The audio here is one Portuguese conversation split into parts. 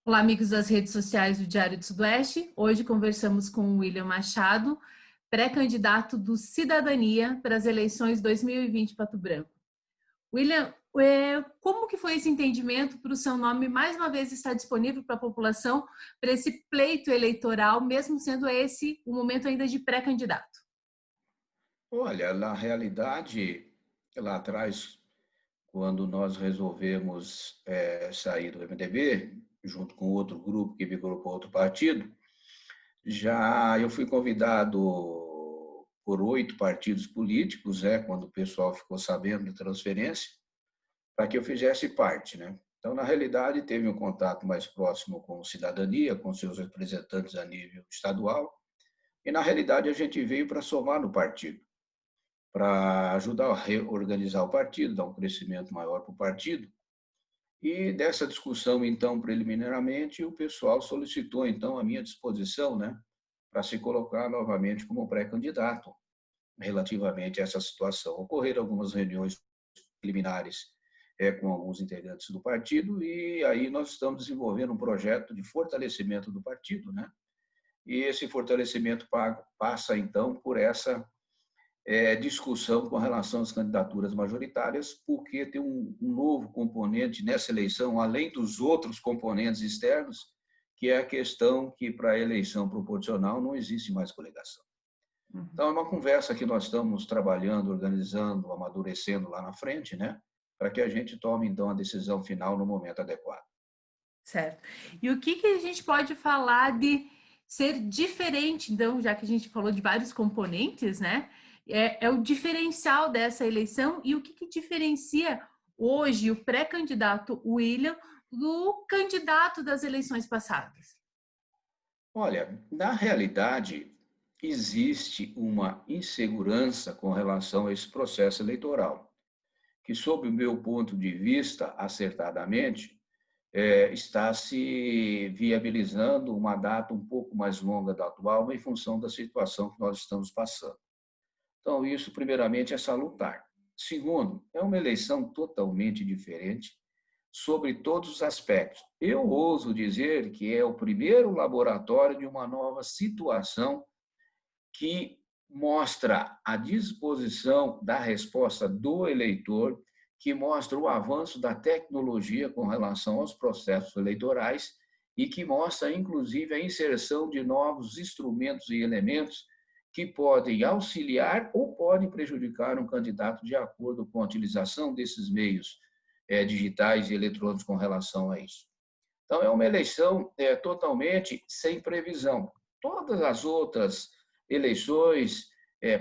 Olá, amigos das redes sociais do Diário do Sudoeste. Hoje conversamos com o William Machado, pré-candidato do Cidadania para as eleições 2020 Pato Branco. William, como que foi esse entendimento para o seu nome mais uma vez estar disponível para a população para esse pleito eleitoral, mesmo sendo esse o momento ainda de pré-candidato? Olha, na realidade, lá atrás, quando nós resolvemos sair do MDB, junto com outro grupo que migrou para outro partido, já eu fui convidado por 8 partidos políticos, quando o pessoal ficou sabendo da transferência, para que eu fizesse parte, né? Então, na realidade, teve um contato mais próximo com o Cidadania, com seus representantes a nível estadual, e na realidade a gente veio para somar no partido, para ajudar a reorganizar o partido, dar um crescimento maior para o partido. E dessa discussão, então, preliminarmente, o pessoal solicitou, então, a minha disposição, né, para se colocar novamente como pré-candidato relativamente a essa situação. Ocorreram algumas reuniões preliminares com alguns integrantes do partido e aí nós estamos desenvolvendo um projeto de fortalecimento do partido, né? E esse fortalecimento passa, então, por essa discussão com relação às candidaturas majoritárias, porque tem um novo componente nessa eleição, além dos outros componentes externos, que é a questão que, para a eleição proporcional, não existe mais coligação. Uhum. Então, é uma conversa que nós estamos trabalhando, organizando, amadurecendo lá na frente, né? Para que a gente tome, então, a decisão final no momento adequado. Certo. E o que a gente pode falar de ser diferente, então, já que a gente falou de vários componentes, né? É o diferencial dessa eleição e o que diferencia hoje o pré-candidato William do candidato das eleições passadas? Olha, na realidade, existe uma insegurança com relação a esse processo eleitoral, que, sob o meu ponto de vista, acertadamente, está se viabilizando uma data um pouco mais longa da atual, em função da situação que nós estamos passando. Então, isso, primeiramente, é salutar. Segundo, é uma eleição totalmente diferente sobre todos os aspectos. Eu ouso dizer que é o primeiro laboratório de uma nova situação que mostra a disposição da resposta do eleitor, que mostra o avanço da tecnologia com relação aos processos eleitorais e que mostra, inclusive, a inserção de novos instrumentos e elementos que podem auxiliar ou podem prejudicar um candidato de acordo com a utilização desses meios digitais e eletrônicos com relação a isso. Então, é uma eleição totalmente sem previsão. Todas as outras eleições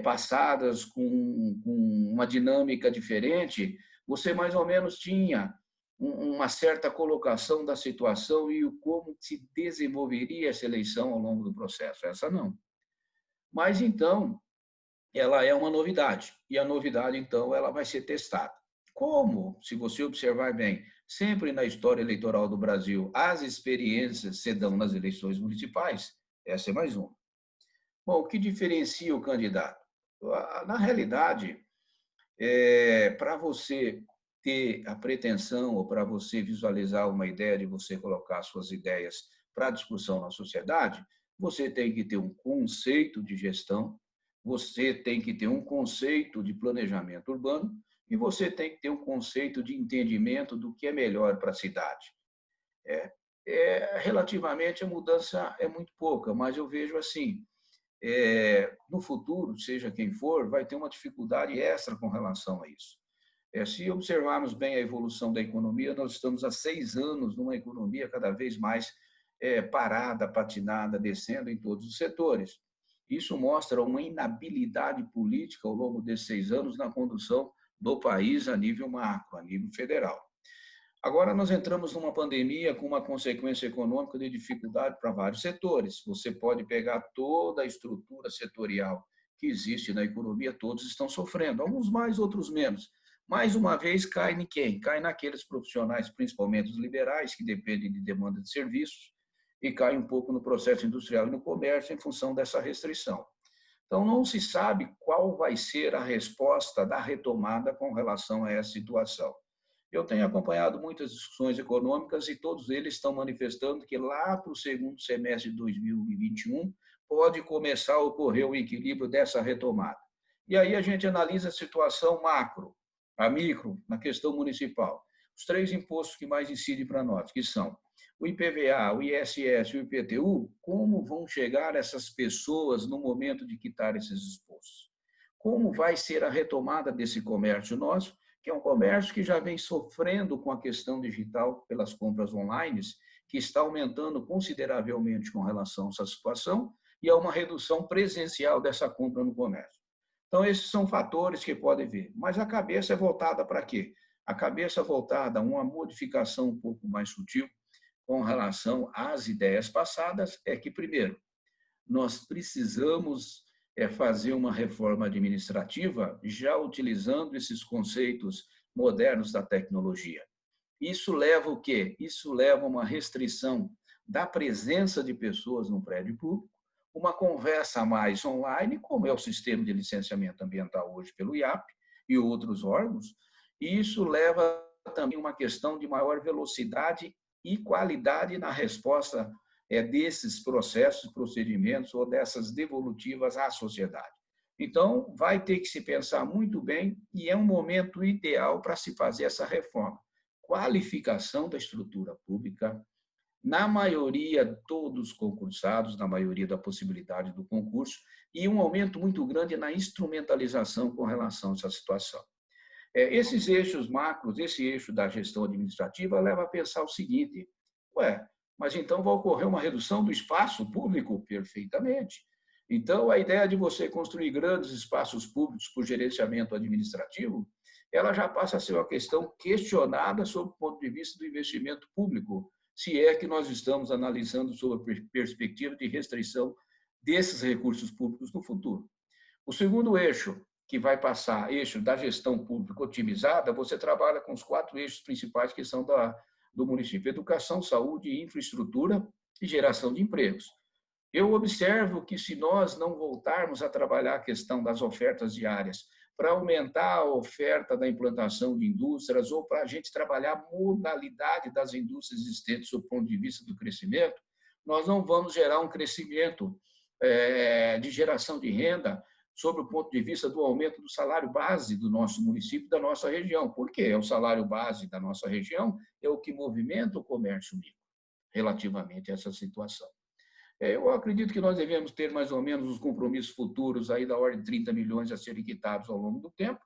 passadas com uma dinâmica diferente, você mais ou menos tinha uma certa colocação da situação e o como se desenvolveria essa eleição ao longo do processo. Essa não. Mas, então, ela é uma novidade. E a novidade, então, ela vai ser testada. Como, se você observar bem, sempre na história eleitoral do Brasil, as experiências se dão nas eleições municipais, essa é mais uma. Bom, o que diferencia o candidato? Na realidade, para você ter a pretensão ou para você visualizar uma ideia de você colocar suas ideias para discussão na sociedade, você tem que ter um conceito de gestão, você tem que ter um conceito de planejamento urbano e você tem que ter um conceito de entendimento do que é melhor para a cidade. Relativamente, a mudança é muito pouca, mas eu vejo assim, no futuro, seja quem for, vai ter uma dificuldade extra com relação a isso. Se observarmos bem a evolução da economia, nós estamos há 6 anos numa economia cada vez mais parada, patinada, descendo em todos os setores. Isso mostra uma inabilidade política ao longo desses 6 anos na condução do país a nível macro, a nível federal. Agora nós entramos numa pandemia com uma consequência econômica de dificuldade para vários setores. Você pode pegar toda a estrutura setorial que existe na economia, todos estão sofrendo, alguns mais, outros menos. Mais uma vez, cai em quem? Cai naqueles profissionais, principalmente os liberais, que dependem de demanda de serviços, e cai um pouco no processo industrial e no comércio em função dessa restrição. Então, não se sabe qual vai ser a resposta da retomada com relação a essa situação. Eu tenho acompanhado muitas discussões econômicas e todos eles estão manifestando que lá para o segundo semestre de 2021 pode começar a ocorrer o equilíbrio dessa retomada. E aí a gente analisa a situação macro, a micro, na questão municipal. Os três impostos que mais incidem para nós, que são o IPVA, o ISS e o IPTU, como vão chegar essas pessoas no momento de quitar esses impostos? Como vai ser a retomada desse comércio nosso, que é um comércio que já vem sofrendo com a questão digital pelas compras online, que está aumentando consideravelmente com relação a essa situação, e a uma redução presencial dessa compra no comércio. Então, esses são fatores que podem ver. Mas a cabeça é voltada para quê? A cabeça é voltada a uma modificação um pouco mais sutil com relação às ideias passadas, é que, primeiro, nós precisamos fazer uma reforma administrativa já utilizando esses conceitos modernos da tecnologia. Isso leva o quê? Isso leva a uma restrição da presença de pessoas no prédio público, uma conversa mais online, como é o sistema de licenciamento ambiental hoje pelo IAP e outros órgãos, e isso leva também a uma questão de maior velocidade e qualidade na resposta desses processos, procedimentos ou dessas devolutivas à sociedade. Então, vai ter que se pensar muito bem e é um momento ideal para se fazer essa reforma. Qualificação da estrutura pública, na maioria, todos concursados, na maioria da possibilidade do concurso, e um aumento muito grande na instrumentalização com relação a essa situação. Esses eixos macros, esse eixo da gestão administrativa, leva a pensar o seguinte, mas então vai ocorrer uma redução do espaço público? Perfeitamente. Então, a ideia de você construir grandes espaços públicos por gerenciamento administrativo, ela já passa a ser uma questão questionada sob o ponto de vista do investimento público, se é que nós estamos analisando sob a perspectiva de restrição desses recursos públicos no futuro. O segundo eixo, que vai passar, eixo da gestão pública otimizada, você trabalha com os 4 eixos principais que são do município: educação, saúde, infraestrutura e geração de empregos. Eu observo que se nós não voltarmos a trabalhar a questão das ofertas diárias para aumentar a oferta da implantação de indústrias ou para a gente trabalhar a modalidade das indústrias existentes do ponto de vista do crescimento, nós não vamos gerar um crescimento de geração de renda sob o ponto de vista do aumento do salário base do nosso município, da nossa região. Por quê? O salário base da nossa região é o que movimenta o comércio micro relativamente a essa situação. Eu acredito que nós devemos ter mais ou menos os compromissos futuros aí da ordem de 30 milhões a serem quitados ao longo do tempo,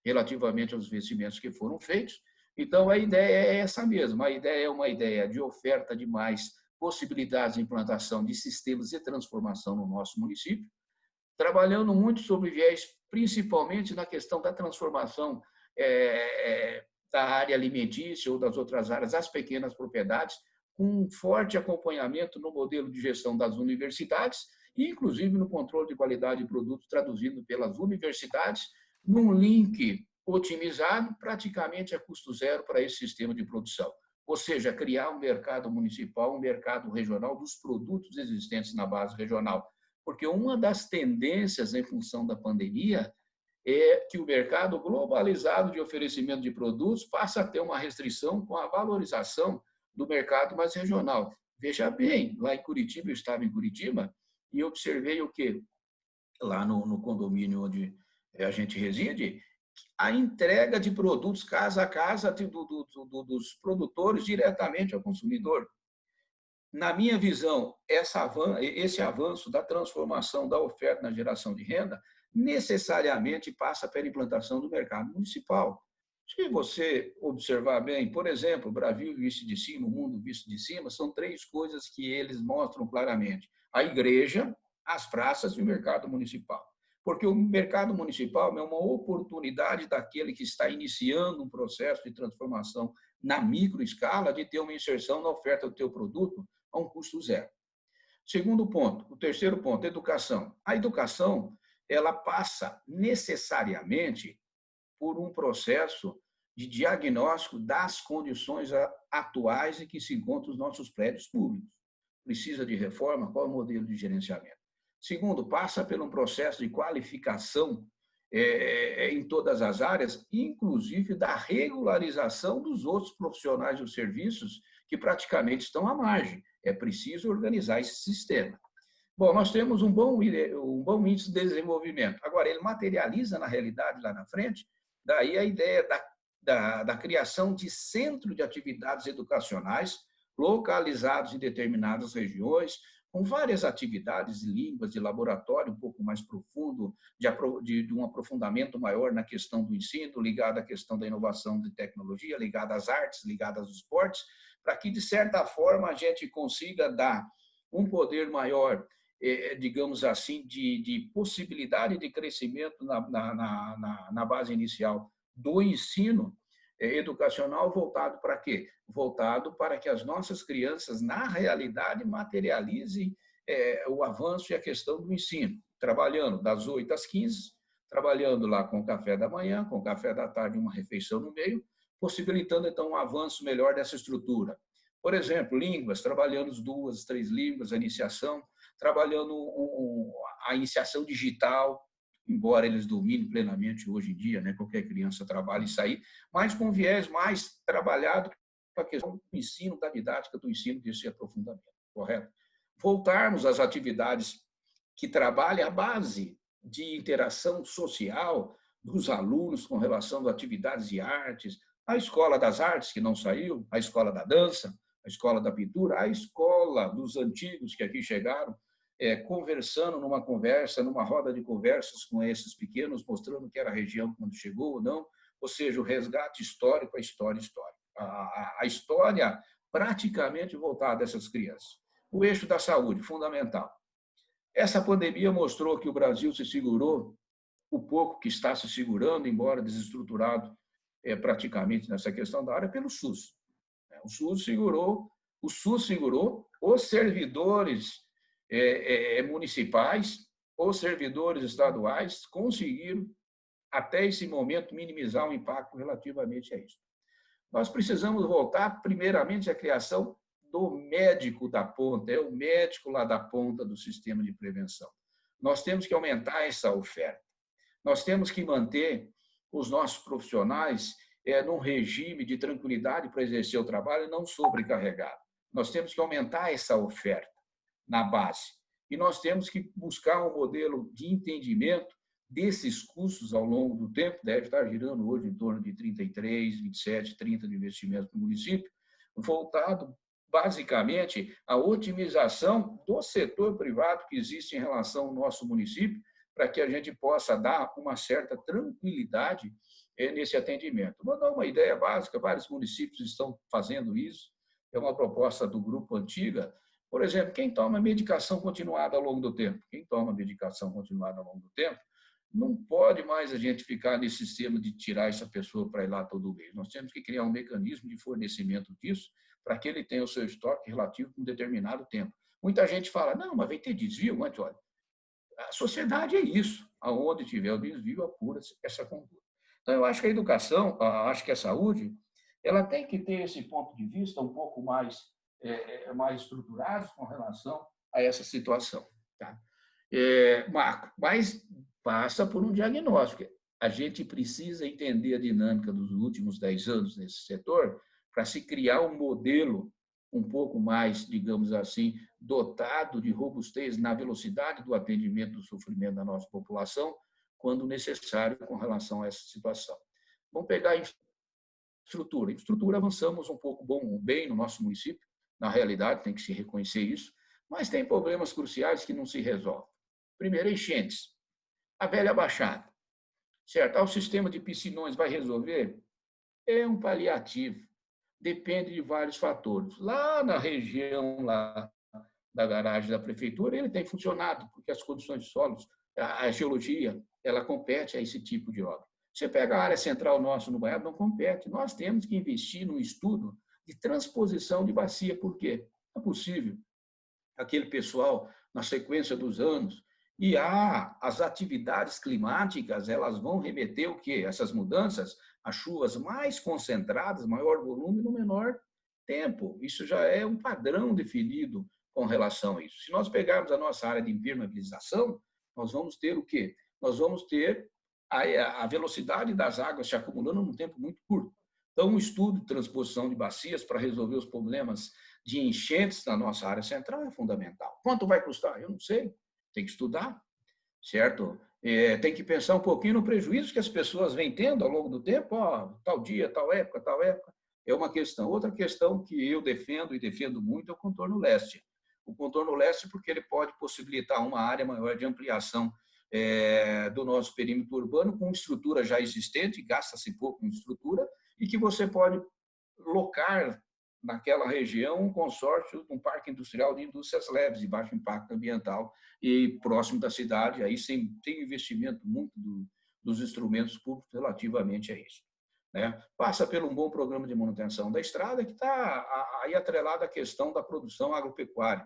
relativamente aos investimentos que foram feitos. Então, a ideia é essa mesma. A ideia é uma ideia de oferta de mais possibilidades de implantação de sistemas de transformação no nosso município, trabalhando muito sobre viés, principalmente na questão da transformação da área alimentícia ou das outras áreas, as pequenas propriedades, com um forte acompanhamento no modelo de gestão das universidades e, inclusive, no controle de qualidade de produtos traduzido pelas universidades, num link otimizado, praticamente a custo zero para esse sistema de produção. Ou seja, criar um mercado municipal, um mercado regional dos produtos existentes na base regional. Porque uma das tendências em função da pandemia é que o mercado globalizado de oferecimento de produtos passa a ter uma restrição com a valorização do mercado mais regional. Veja bem, lá em Curitiba, eu estava em Curitiba, e observei o quê? Lá no condomínio onde a gente reside, a entrega de produtos casa a casa dos produtores diretamente ao consumidor. Na minha visão, esse avanço da transformação da oferta na geração de renda necessariamente passa pela implantação do mercado municipal. Se você observar bem, por exemplo, o Brasil visto de cima, o mundo visto de cima, são 3 coisas que eles mostram claramente: a igreja, as praças e o mercado municipal. Porque o mercado municipal é uma oportunidade daquele que está iniciando um processo de transformação na microescala de ter uma inserção na oferta do teu produto a um custo zero. Segundo ponto, o terceiro ponto, educação. A educação, ela passa necessariamente por um processo de diagnóstico das condições atuais em que se encontram os nossos prédios públicos. Precisa de reforma? Qual é o modelo de gerenciamento? Segundo, passa por um processo de qualificação em todas as áreas, inclusive da regularização dos outros profissionais dos serviços que praticamente estão à margem. É preciso organizar esse sistema. Bom, nós temos um bom índice de desenvolvimento. Agora, ele materializa na realidade lá na frente, daí a ideia da criação de centro de atividades educacionais localizados em determinadas regiões, com várias atividades de línguas, de laboratório um pouco mais profundo, de um aprofundamento maior na questão do ensino, ligado à questão da inovação de tecnologia, ligado às artes, ligado aos esportes, para que, de certa forma, a gente consiga dar um poder maior, digamos assim, de possibilidade de crescimento na base inicial do ensino educacional, voltado para quê? Voltado para que as nossas crianças, na realidade, materializem o avanço e a questão do ensino, trabalhando das 8 às 15, trabalhando lá com o café da manhã, com o café da tarde, uma refeição no meio, possibilitando, então, um avanço melhor dessa estrutura. Por exemplo, línguas, trabalhando as 2, 3 línguas, a iniciação, trabalhando a iniciação digital, embora eles dominem plenamente hoje em dia, né? Qualquer criança trabalha isso aí, mas com viés mais trabalhado com a questão do ensino, da didática do ensino, desse aprofundamento, correto? Voltarmos às atividades que trabalham a base de interação social dos alunos com relação a atividades de artes, a escola das artes, que não saiu, a escola da dança, a escola da pintura, a escola dos antigos que aqui chegaram, conversando numa roda de conversas com esses pequenos, mostrando que era a região quando chegou ou não, ou seja, o resgate histórico, a história histórica. A história praticamente voltada a essas crianças. O eixo da saúde, fundamental. Essa pandemia mostrou que o Brasil se segurou, o pouco que está se segurando, embora desestruturado praticamente nessa questão da área, pelo SUS. O SUS segurou os servidores municipais, os servidores estaduais conseguiram, até esse momento, minimizar o impacto relativamente a isso. Nós precisamos voltar, primeiramente, à criação do médico da ponta, é o médico lá da ponta do sistema de prevenção. Nós temos que aumentar essa oferta. Nós temos que manter os nossos profissionais num regime de tranquilidade para exercer o trabalho e não sobrecarregado. Nós temos que aumentar essa oferta na base. E nós temos que buscar um modelo de entendimento desses custos ao longo do tempo, deve estar girando hoje em torno de 33, 27, 30 de investimento no município, voltado basicamente à otimização do setor privado que existe em relação ao nosso município, para que a gente possa dar uma certa tranquilidade nesse atendimento. Vou dar uma ideia básica, vários municípios estão fazendo isso, é uma proposta do Grupo Antiga. Por exemplo, quem toma medicação continuada ao longo do tempo, não pode mais a gente ficar nesse sistema de tirar essa pessoa para ir lá todo mês. Nós temos que criar um mecanismo de fornecimento disso para que ele tenha o seu estoque relativo com um determinado tempo. Muita gente fala, não, mas vai ter desvio, mas olha, a sociedade é isso, aonde tiver o desvio, apura essa conduta. Então, eu acho que a educação, acho que a saúde, ela tem que ter esse ponto de vista um pouco mais estruturado com relação a essa situação. Tá? Marco, mas passa por um diagnóstico. A gente precisa entender a dinâmica dos últimos 10 anos nesse setor para se criar um modelo um pouco mais, digamos assim, dotado de robustez na velocidade do atendimento do sofrimento da nossa população, quando necessário com relação a essa situação. Vamos pegar a infraestrutura. Infraestrutura, avançamos um pouco bem no nosso município, na realidade, tem que se reconhecer isso, mas tem problemas cruciais que não se resolvem. Primeiro, enchentes. A velha baixada. Certo? O sistema de piscinões vai resolver? É um paliativo. Depende de vários fatores. Lá na região lá da garagem da prefeitura, ele tem funcionado, porque as condições de solos, a geologia, ela compete a esse tipo de obra. Você pega a área central nossa no Baiano, não compete. Nós temos que investir num estudo de transposição de bacia. Por quê? Não é possível aquele pessoal, na sequência dos anos, e as atividades climáticas, elas vão remeter o quê? Essas mudanças, as chuvas mais concentradas, maior volume no menor tempo. Isso já é um padrão definido com relação a isso. Se nós pegarmos a nossa área de impermeabilização, nós vamos ter o quê? Nós vamos ter a velocidade das águas se acumulando num tempo muito curto. Então, um estudo de transposição de bacias para resolver os problemas de enchentes na nossa área central é fundamental. Quanto vai custar? Eu não sei. Tem que estudar, certo? Tem que pensar um pouquinho no prejuízo que as pessoas vêm tendo ao longo do tempo. Tal dia, tal época, tal época. É uma questão. Outra questão que eu defendo e defendo muito é o contorno leste. O contorno leste porque ele pode possibilitar uma área maior de ampliação do nosso perímetro urbano com estrutura já existente, gasta-se pouco em estrutura, e que você pode locar naquela região um consórcio, um parque industrial de indústrias leves, de baixo impacto ambiental e próximo da cidade, aí tem investimento muito dos instrumentos públicos relativamente a isso. Né? Passa por um bom programa de manutenção da estrada que está aí atrelado à questão da produção agropecuária.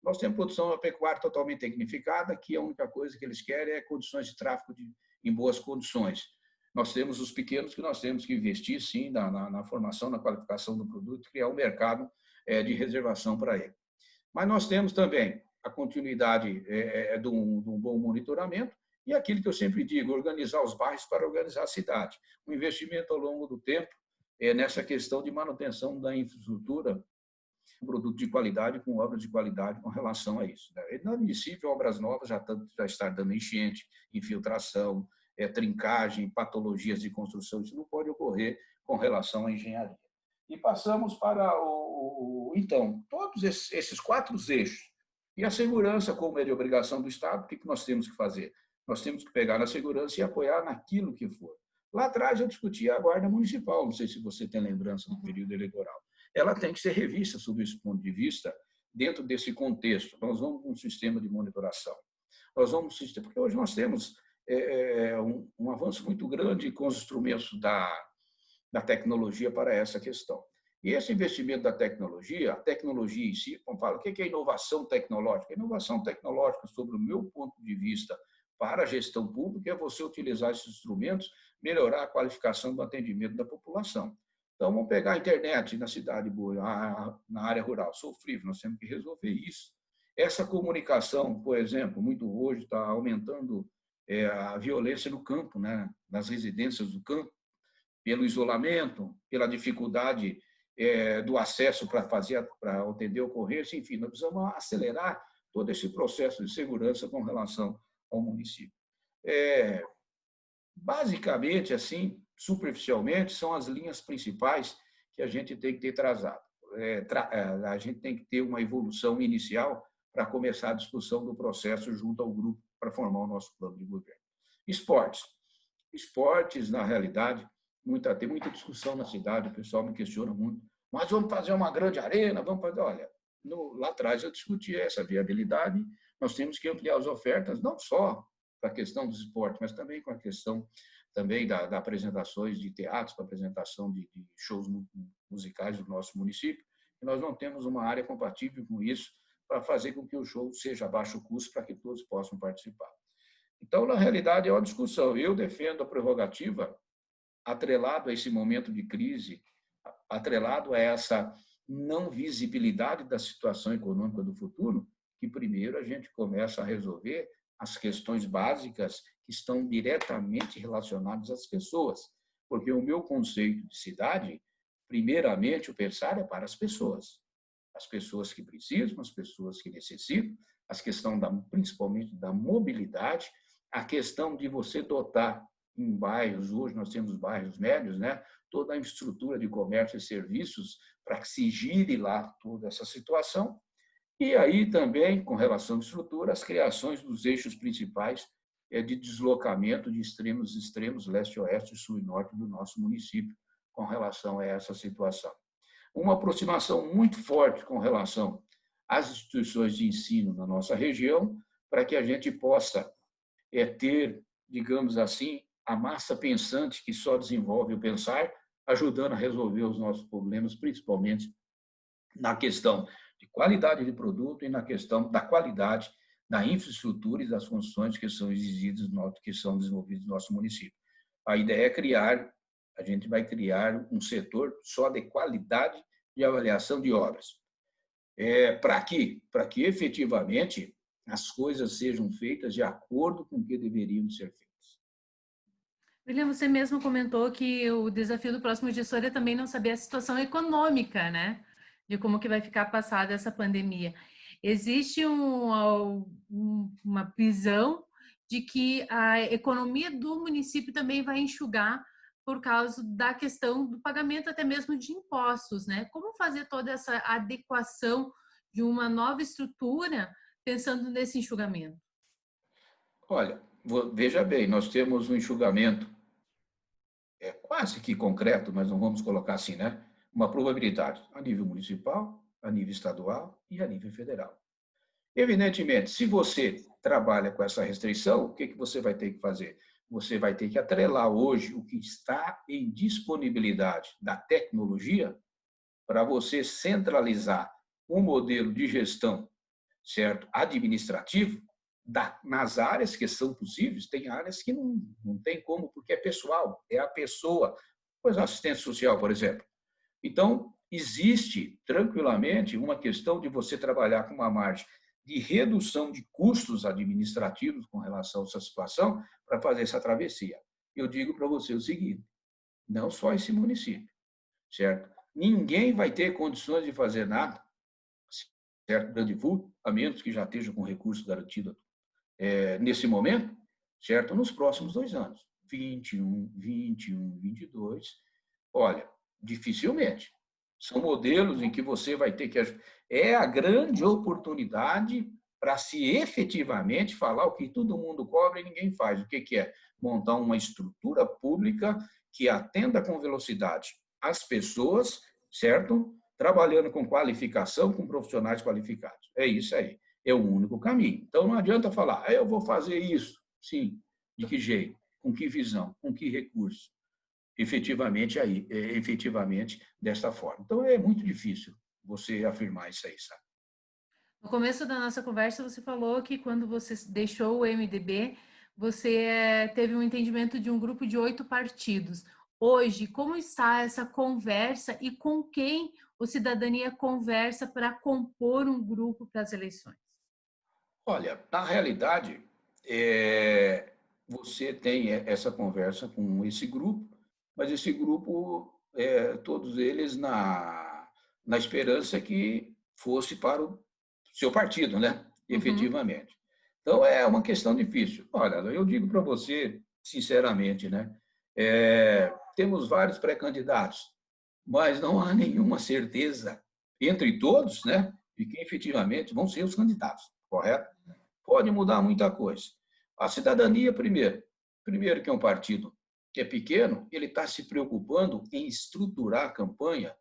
Nós temos produção agropecuária totalmente tecnificada, que a única coisa que eles querem é condições de tráfego em boas condições. Nós temos os pequenos que nós temos que investir, sim, na formação, na qualificação do produto, criar um mercado de reservação para ele. Mas nós temos também a continuidade de um bom monitoramento e aquilo que eu sempre digo, organizar os bairros para organizar a cidade. O investimento ao longo do tempo nessa questão de manutenção da infraestrutura, produto de qualidade com obras de qualidade com relação a isso. No município, obras novas já está dando enchente, infiltração, trincagem, patologias de construção. Isso não pode ocorrer com relação à engenharia. E passamos para então, todos esses 4 eixos. E a segurança, como é de obrigação do Estado, o que nós temos que fazer? Nós temos que pegar na segurança e apoiar naquilo que for. Lá atrás eu discuti a Guarda Municipal, não sei se você tem lembrança do período eleitoral. Ela tem que ser revista sob esse ponto de vista, dentro desse contexto. Nós vamos com um sistema de monitoração. Nós vamos, porque hoje nós temos um avanço muito grande com os instrumentos da tecnologia para essa questão. E esse investimento da tecnologia, a tecnologia em si, como fala, o que é inovação tecnológica? Inovação tecnológica, sobre o meu ponto de vista, para a gestão pública, é você utilizar esses instrumentos, melhorar a qualificação do atendimento da população. Então, vamos pegar a internet na cidade boa, na área rural, sofrível, nós temos que resolver isso. Essa comunicação, por exemplo, muito hoje está aumentando a violência no campo, né? Nas residências do campo, pelo isolamento, pela dificuldade do acesso para atender ocorrência, enfim, nós precisamos acelerar todo esse processo de segurança com relação ao município. Basicamente, assim, superficialmente, são as linhas principais que a gente tem que ter trazado. A gente tem que ter uma evolução inicial para começar a discussão do processo junto ao grupo para formar o nosso plano de governo. Esportes. Esportes, na realidade, tem muita discussão na cidade, o pessoal me questiona muito, mas vamos fazer uma grande arena, vamos fazer... Olha, lá atrás eu discuti essa viabilidade, nós temos que ampliar as ofertas, não só para a questão dos esportes, mas também com a questão também da apresentações de teatros, para apresentação de shows musicais do nosso município, e nós não temos uma área compatível com isso para fazer com que o show seja a baixo custo para que todos possam participar. Então, na realidade, é uma discussão. Eu defendo a prerrogativa atrelado a esse momento de crise, atrelado a essa não visibilidade da situação econômica do futuro, que primeiro a gente começa a resolver as questões básicas que estão diretamente relacionadas às pessoas. Porque o meu conceito de cidade, primeiramente, o pensar é para as pessoas. As pessoas que precisam, as pessoas que necessitam, as questões principalmente da mobilidade, a questão de você dotar em bairros, hoje nós temos bairros médios, né? Toda a estrutura de comércio e serviços para que se gire lá toda essa situação. E aí também, com relação à estrutura, as criações dos eixos principais de deslocamento de extremos, leste, oeste, sul e norte do nosso município, com relação a essa situação. Uma aproximação muito forte com relação às instituições de ensino na nossa região, para que a gente possa ter, digamos assim, a massa pensante que só desenvolve o pensar, ajudando a resolver os nossos problemas, principalmente na questão de qualidade de produto e na questão da qualidade da infraestrutura e das funções que são exigidas, que são desenvolvidas no nosso município. A ideia é a gente vai criar um setor só de qualidade de avaliação de obras. Para quê? Para que efetivamente as coisas sejam feitas de acordo com o que deveriam ser feitas. William, você mesmo comentou que o desafio do próximo gestor é também não saber a situação econômica, né? De como que vai ficar passada essa pandemia. Existe uma visão de que a economia do município também vai enxugar por causa da questão do pagamento até mesmo de impostos, né? Como fazer toda essa adequação de uma nova estrutura pensando nesse enxugamento? Olha, veja bem, nós temos um enxugamento quase que concreto, mas não vamos colocar assim, né? Uma probabilidade a nível municipal, a nível estadual e a nível federal. Evidentemente, se você trabalha com essa restrição, o que você vai ter que fazer? Você vai ter que atrelar hoje o que está em disponibilidade da tecnologia para você centralizar um modelo de gestão, certo, administrativo, nas áreas que são possíveis. Tem áreas que não tem como, porque é pessoal, é a pessoa, pois assistente social, por exemplo. Então, existe tranquilamente uma questão de você trabalhar com uma margem de redução de custos administrativos com relação a essa situação para fazer essa travessia. Eu digo para você o seguinte: não só esse município, certo? Ninguém vai ter condições de fazer nada, certo? Grande vulto, a menos que já esteja com recurso garantido nesse momento, certo? Nos próximos 2 anos, 21, 21, 22. Olha, dificilmente. São modelos em que você vai ter que. É a grande oportunidade para se efetivamente falar o que todo mundo cobra e ninguém faz. O que é? Montar uma estrutura pública que atenda com velocidade as pessoas, certo? Trabalhando com qualificação, com profissionais qualificados. É isso aí. É o único caminho. Então, não adianta falar, eu vou fazer isso. Sim. De que jeito? Com que visão? Com que recurso? Efetivamente desta forma. Então, é muito difícil você afirmar isso aí, sabe? No começo da nossa conversa, você falou que quando você deixou o MDB, você teve um entendimento de um grupo de 8 partidos. Hoje, como está essa conversa e com quem o Cidadania conversa para compor um grupo para as eleições? Olha, na realidade, você tem essa conversa com esse grupo, mas esse grupo, todos eles na esperança que fosse para o seu partido, né? Uhum. Efetivamente. Então, é uma questão difícil. Olha, eu digo para você, sinceramente, né? Temos vários pré-candidatos, mas não há nenhuma certeza entre todos, né? De quem efetivamente vão ser os candidatos, correto? Pode mudar muita coisa. A cidadania, primeiro que é um partido que é pequeno, ele está se preocupando em estruturar a campanha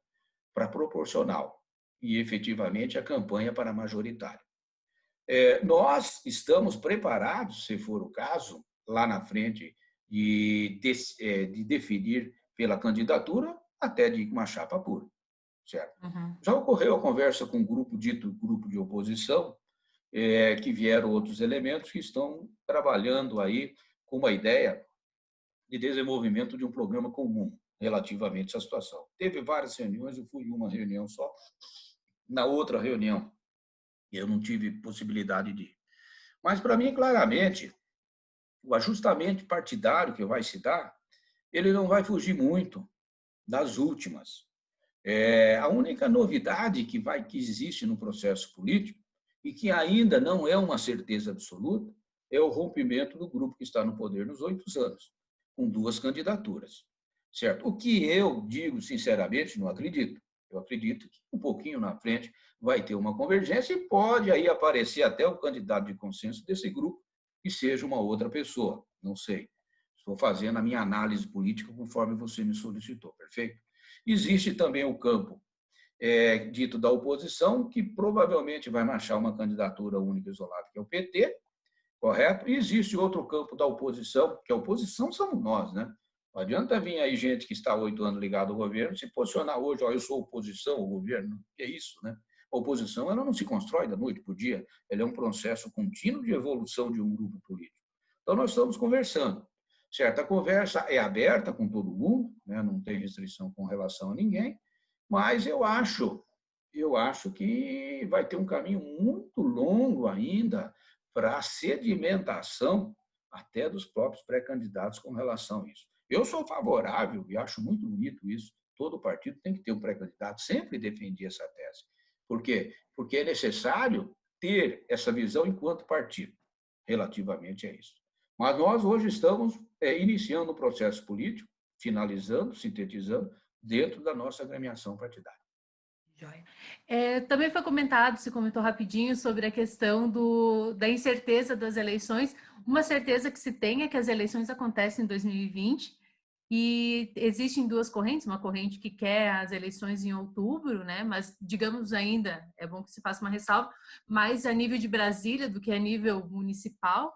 para proporcional e, efetivamente, a campanha para majoritária. Nós estamos preparados, se for o caso, lá na frente, de definir pela candidatura até de uma chapa pura, certo? Uhum. Já ocorreu a conversa com um grupo dito grupo de oposição, que vieram outros elementos que estão trabalhando aí com uma ideia de desenvolvimento de um programa comum relativamente a essa situação. Teve várias reuniões, eu fui em uma reunião só. Na outra reunião, eu não tive possibilidade de ir. Mas, para mim, claramente, o ajustamento partidário que vai se dar, ele não vai fugir muito das últimas. A única novidade que existe no processo político e que ainda não é uma certeza absoluta é o rompimento do grupo que está no poder nos 8 anos, com 2 candidaturas, certo? O que eu digo, sinceramente, não acredito. Eu acredito que um pouquinho na frente vai ter uma convergência e pode aí aparecer até o candidato de consenso desse grupo que seja uma outra pessoa, não sei. Estou fazendo a minha análise política conforme você me solicitou, perfeito? Existe também o campo dito da oposição, que provavelmente vai marchar uma candidatura única e isolada, que é o PT, correto? E existe outro campo da oposição, que a oposição somos nós, né? Não adianta vir aí gente que está há 8 anos ligado ao governo se posicionar hoje, ó, eu sou oposição ao governo, que é isso, né? A oposição ela não se constrói da noite para o dia, ela é um processo contínuo de evolução de um grupo político. Então, nós estamos conversando, certo? A conversa é aberta com todo mundo, né? Não tem restrição com relação a ninguém, mas eu acho que vai ter um caminho muito longo ainda para a sedimentação até dos próprios pré-candidatos com relação a isso. Eu sou favorável e acho muito bonito isso. Todo partido tem que ter um pré-candidato. Sempre defendi essa tese. Por quê? Porque é necessário ter essa visão enquanto partido, relativamente a isso. Mas nós hoje estamos iniciando o processo político, finalizando, sintetizando, dentro da nossa agremiação partidária. Joia. Também foi comentado, se comentou rapidinho, sobre a questão da incerteza das eleições. Uma certeza que se tem é que as eleições acontecem em 2020 e existem duas correntes, uma corrente que quer as eleições em outubro, né? Mas, digamos ainda, é bom que se faça uma ressalva, mais a nível de Brasília do que a nível municipal.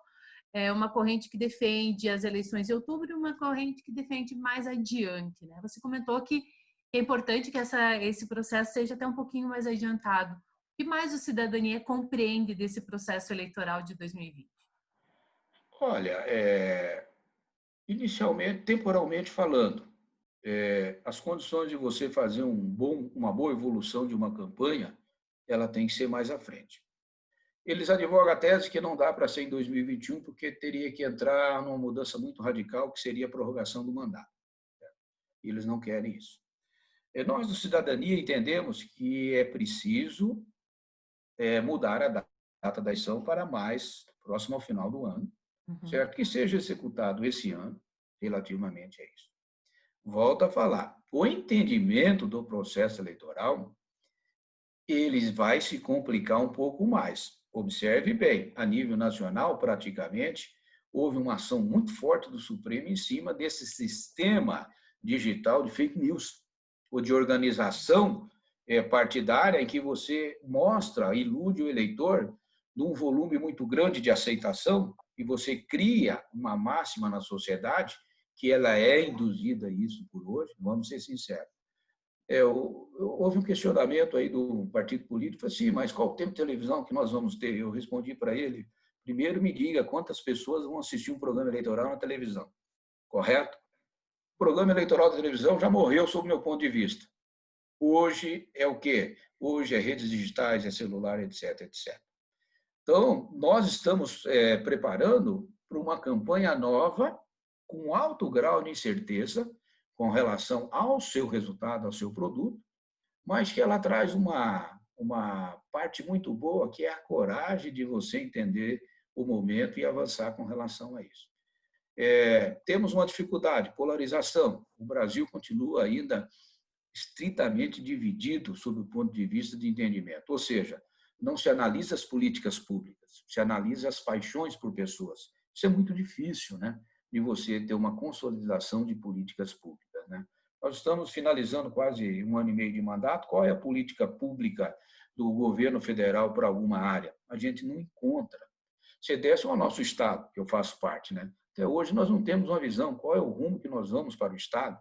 É uma corrente que defende as eleições em outubro e uma corrente que defende mais adiante, né? Você comentou que é importante que esse processo seja até um pouquinho mais adiantado. O que mais a cidadania compreende desse processo eleitoral de 2020? Olha, inicialmente, temporalmente falando, as condições de você fazer uma boa evolução de uma campanha, ela tem que ser mais à frente. Eles advogam a tese que não dá para ser em 2021, porque teria que entrar numa mudança muito radical, que seria a prorrogação do mandato. Eles não querem isso. Nós, do Cidadania, entendemos que é preciso mudar a data da eleição para mais próximo ao final do ano, Uhum. certo? Que seja executado esse ano, relativamente a isso. Volto a falar, o entendimento do processo eleitoral, ele vai se complicar um pouco mais. Observe bem, a nível nacional, praticamente, houve uma ação muito forte do Supremo em cima desse sistema digital de fake news, ou de organização partidária, em que você mostra, ilude o eleitor num volume muito grande de aceitação, e você cria uma máxima na sociedade que ela é induzida a isso por hoje, vamos ser sinceros. Houve um questionamento aí do partido político, falei assim, mas qual o tempo de televisão que nós vamos ter? Eu respondi para ele, primeiro me diga quantas pessoas vão assistir um programa eleitoral na televisão, correto? O programa eleitoral da televisão já morreu sob o meu ponto de vista. Hoje é o quê? Hoje é redes digitais, é celular, etc, etc. Então, nós estamos preparando para uma campanha nova, com alto grau de incerteza, com relação ao seu resultado, ao seu produto, mas que ela traz uma parte muito boa, que é a coragem de você entender o momento e avançar com relação a isso. Temos uma dificuldade, polarização. O Brasil continua ainda estritamente dividido sob o ponto de vista de entendimento, ou seja, não se analisa as políticas públicas, se analisa as paixões por pessoas. Isso é muito difícil, né? De você ter uma consolidação de políticas públicas, né? Nós estamos finalizando quase 1 ano e meio de mandato. Qual é a política pública do governo federal para alguma área? A gente não encontra. Se desse ao nosso Estado, que eu faço parte, né? Até hoje nós não temos uma visão. Qual é o rumo que nós vamos para o Estado?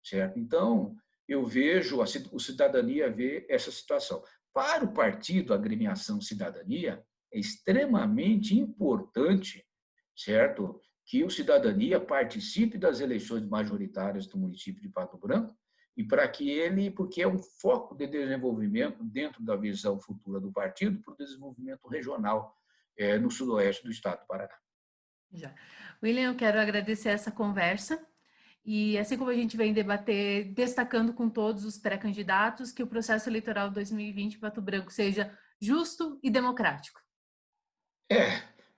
Certo? Então, eu vejo, o Cidadania vê essa situação. Para o partido, a agremiação Cidadania, é extremamente importante, certo? Que o Cidadania participe das eleições majoritárias do município de Pato Branco, e para que ele, porque é um foco de desenvolvimento dentro da visão futura do partido para o desenvolvimento regional no sudoeste do estado do Paraná. Já. William, eu quero agradecer essa conversa. E assim como a gente vem debater, destacando com todos os pré-candidatos, que o processo eleitoral 2020 em Pato Branco seja justo e democrático.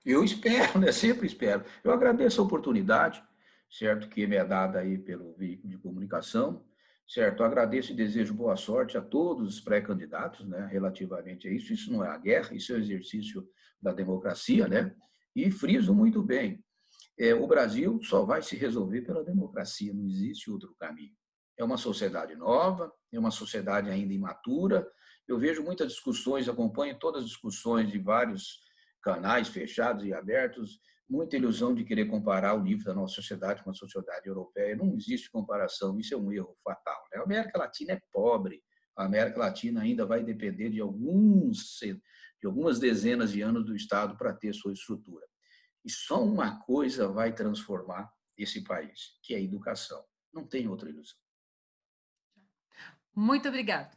Eu espero, né? Sempre espero. Eu agradeço a oportunidade, certo, que me é dada aí pelo veículo de comunicação, certo? Eu agradeço e desejo boa sorte a todos os pré-candidatos, né, relativamente a isso. Isso não é a guerra, isso é o exercício da democracia, né? E friso muito bem, o Brasil só vai se resolver pela democracia, não existe outro caminho. É uma sociedade nova, é uma sociedade ainda imatura. Eu vejo muitas discussões, acompanho todas as discussões de vários canais fechados e abertos, muita ilusão de querer comparar o nível da nossa sociedade com a sociedade europeia. Não existe comparação, isso é um erro fatal, né? A América Latina é pobre, a América Latina ainda vai depender de algumas dezenas de anos do Estado para ter sua estrutura. E só uma coisa vai transformar esse país, que é a educação. Não tem outra ilusão. Muito obrigada.